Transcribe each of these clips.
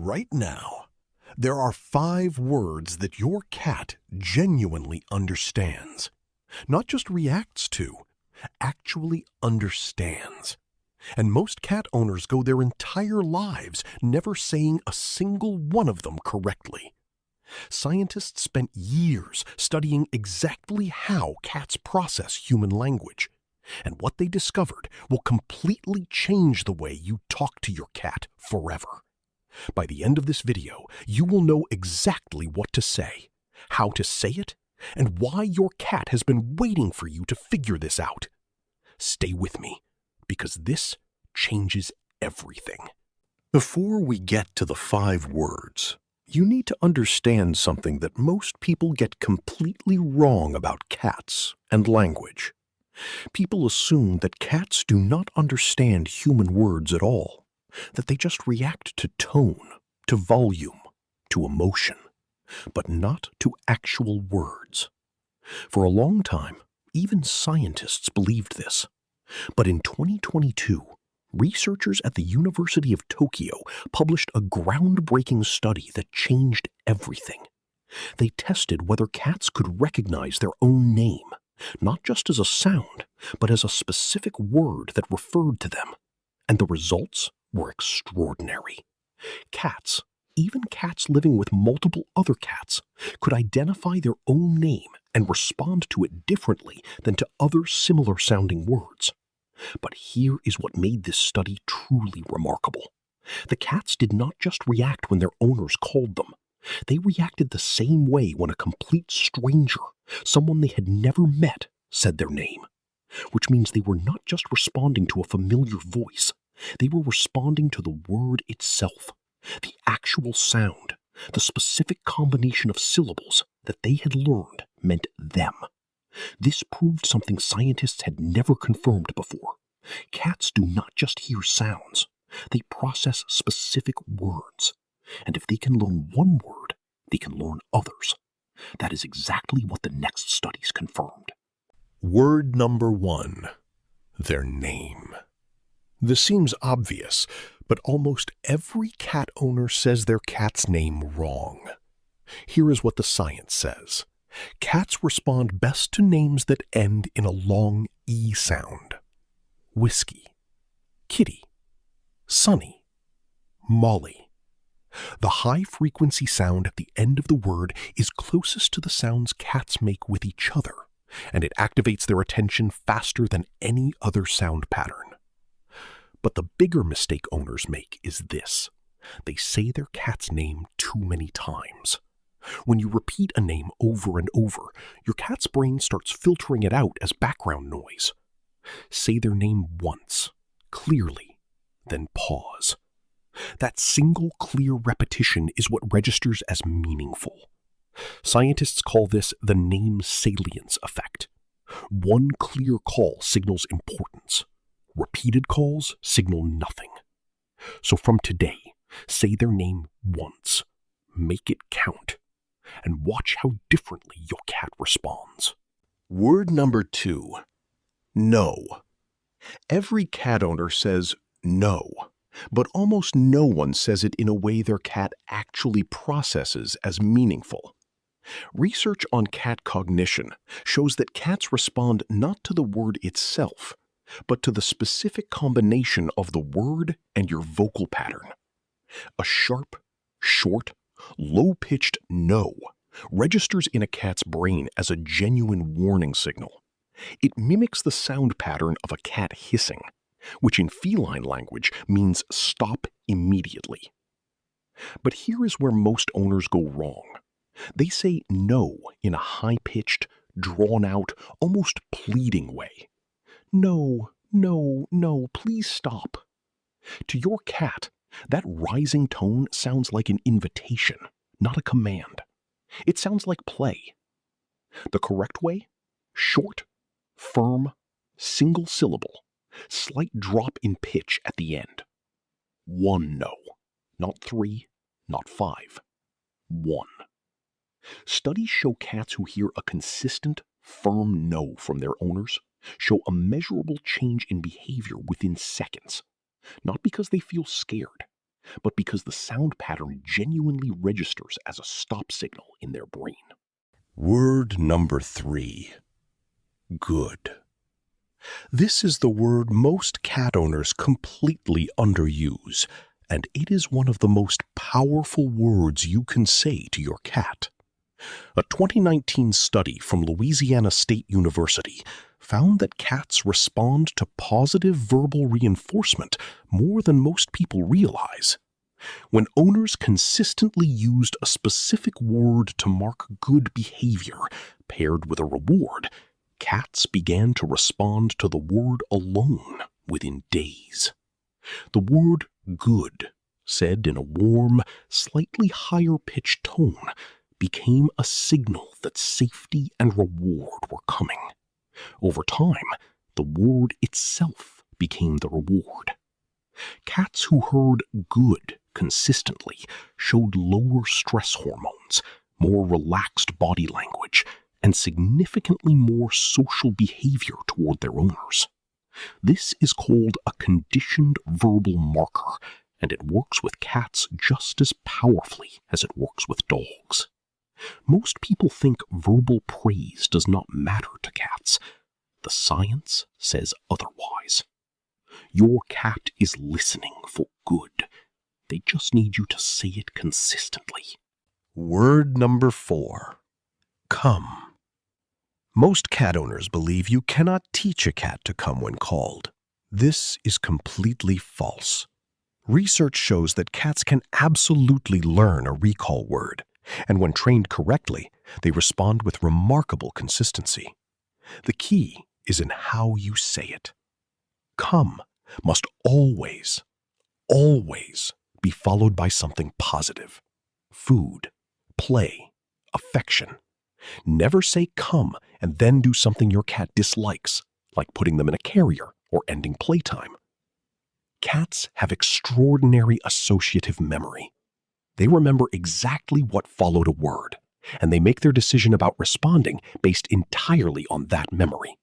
right now. There are 5 words that your cat genuinely understands. Not just reacts to, actually understands. And most cat owners go their entire lives never saying a single one of them correctly. Scientists spent years studying exactly how cats process human language. And what they discovered will completely change the way you talk to your cat forever. By the end of this video, you will know exactly what to say, how to say it, and why your cat has been waiting for you to figure this out. Stay with me, because this changes everything. Before we get to the 5 words, you need to understand something that most people get completely wrong about cats and language. People assume that cats do not understand human words at all, that they just react to tone, to volume, to emotion, but not to actual words. For a long time, even scientists believed this. But in 2022, researchers at the University of Tokyo published a groundbreaking study that changed everything. They tested whether cats could recognize their own name, not just as a sound, but as a specific word that referred to them. And the results were extraordinary. Cats, even cats living with multiple other cats, could identify their own name and respond to it differently than to other similar-sounding words. But here is what made this study truly remarkable. The cats did not just react when their owners called them. They reacted the same way when a complete stranger, someone they had never met, said their name. Which means they were not just responding to a familiar voice. They were responding to the word itself, the actual sound, the specific combination of syllables that they had learned meant them. This proved something scientists had never confirmed before. Cats do not just hear sounds. They process specific words. And if they can learn one word, they can learn others. That is exactly what the next studies confirmed. Word number 1. Their name. This seems obvious, but almost every cat owner says their cat's name wrong. Here is what the science says. Cats respond best to names that end in a long E sound. Whiskey, Kitty, Sunny, Molly. The high-frequency sound at the end of the word is closest to the sounds cats make with each other, and it activates their attention faster than any other sound pattern. But the bigger mistake owners make is this. They say their cat's name too many times. When you repeat a name over and over, your cat's brain starts filtering it out as background noise. Say their name once, clearly, then pause. That single clear repetition is what registers as meaningful. Scientists call this the name salience effect. One clear call signals importance. Repeated calls signal nothing. So from today, say their name once. Make it count. And watch how differently your cat responds. Word number 2. No. Every cat owner says no, but almost no one says it in a way their cat actually processes as meaningful. Research on cat cognition shows that cats respond not to the word itself, but to the specific combination of the word and your vocal pattern. A sharp, short, low-pitched no registers in a cat's brain as a genuine warning signal. It mimics the sound pattern of a cat hissing, which in feline language means stop immediately. But here is where most owners go wrong. They say no in a high-pitched, drawn-out, almost pleading way. No, no, no, please stop. To your cat, that rising tone sounds like an invitation, not a command. It sounds like play. The correct way? Short, firm, single syllable, slight drop in pitch at the end. 1 no, not 3, not 5. 1. Studies show cats who hear a consistent, firm no from their owners show a measurable change in behavior within seconds, not because they feel scared, but because the sound pattern genuinely registers as a stop signal in their brain. Word number 3. Good. This is the word most cat owners completely underuse, and it is one of the most powerful words you can say to your cat. A 2019 study from Louisiana State University found that cats respond to positive verbal reinforcement more than most people realize. When owners consistently used a specific word to mark good behavior paired with a reward, cats began to respond to the word alone within days. The word good, said in a warm, slightly higher-pitched tone, became a signal that safety and reward were coming. Over time, the word itself became the reward. Cats who heard good consistently showed lower stress hormones, more relaxed body language, and significantly more social behavior toward their owners. This is called a conditioned verbal marker, and it works with cats just as powerfully as it works with dogs. Most people think verbal praise does not matter to cats. The science says otherwise. Your cat is listening for good. They just need you to say it consistently. Word number 4. Come. Most cat owners believe you cannot teach a cat to come when called. This is completely false. Research shows that cats can absolutely learn a recall word, and when trained correctly, they respond with remarkable consistency. The key is in how you say it. Come must always, always be followed by something positive. Food, play, affection. Never say come and then do something your cat dislikes, like putting them in a carrier or ending playtime. Cats have extraordinary associative memory. They remember exactly what followed a word, and they make their decision about responding based entirely on that memory.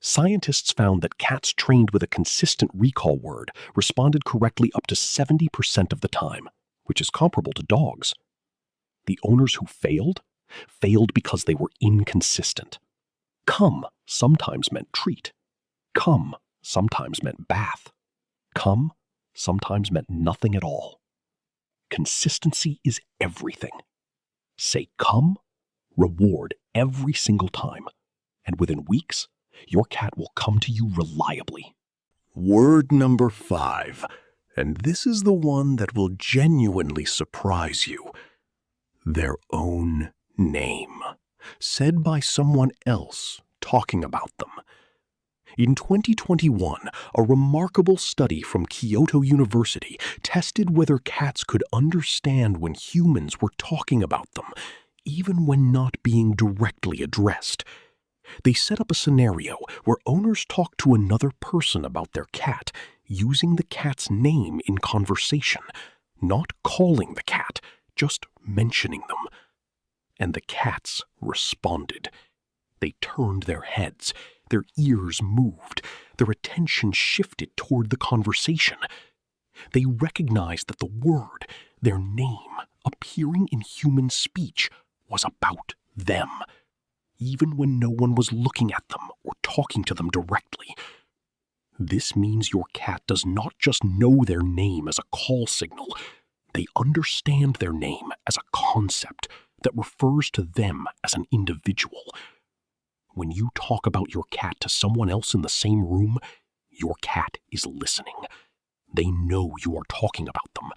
Scientists found that cats trained with a consistent recall word responded correctly up to 70% of the time, which is comparable to dogs. The owners who failed because they were inconsistent. Come sometimes meant treat. Come sometimes meant bath. Come sometimes meant nothing at all. Consistency is everything. Say come, reward every single time, and within weeks, your cat will come to you reliably. Word number 5, and this is the one that will genuinely surprise you. Their own name, said by someone else talking about them. In 2021, a remarkable study from Kyoto University tested whether cats could understand when humans were talking about them, even when not being directly addressed. They set up a scenario where owners talk to another person about their cat, using the cat's name in conversation, not calling the cat, just mentioning them. And the cats responded. They turned their heads, their ears moved, their attention shifted toward the conversation. They recognized that the word, their name, appearing in human speech, was about them, even when no one was looking at them or talking to them directly. This means your cat does not just know their name as a call signal. They understand their name as a concept that refers to them as an individual. When you talk about your cat to someone else in the same room, your cat is listening. They know you are talking about them.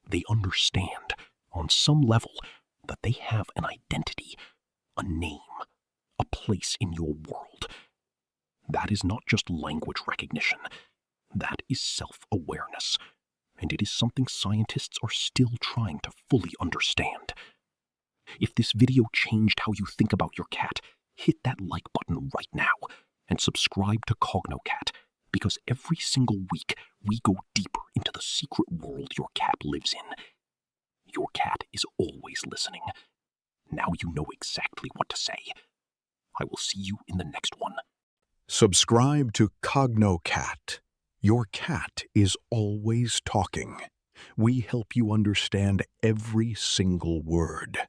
They understand, on some level, that they have an identity, a name, a place in your world. That is not just language recognition. That is self-awareness, and it is something scientists are still trying to fully understand. If this video changed how you think about your cat, hit that like button right now and subscribe to Cogno, because every single week we go deeper into the secret world your cat lives in. Your cat is always listening. Now you know exactly what to say. I will see you in the next one. Subscribe to Cogno. Your cat is always talking. We help you understand every single word.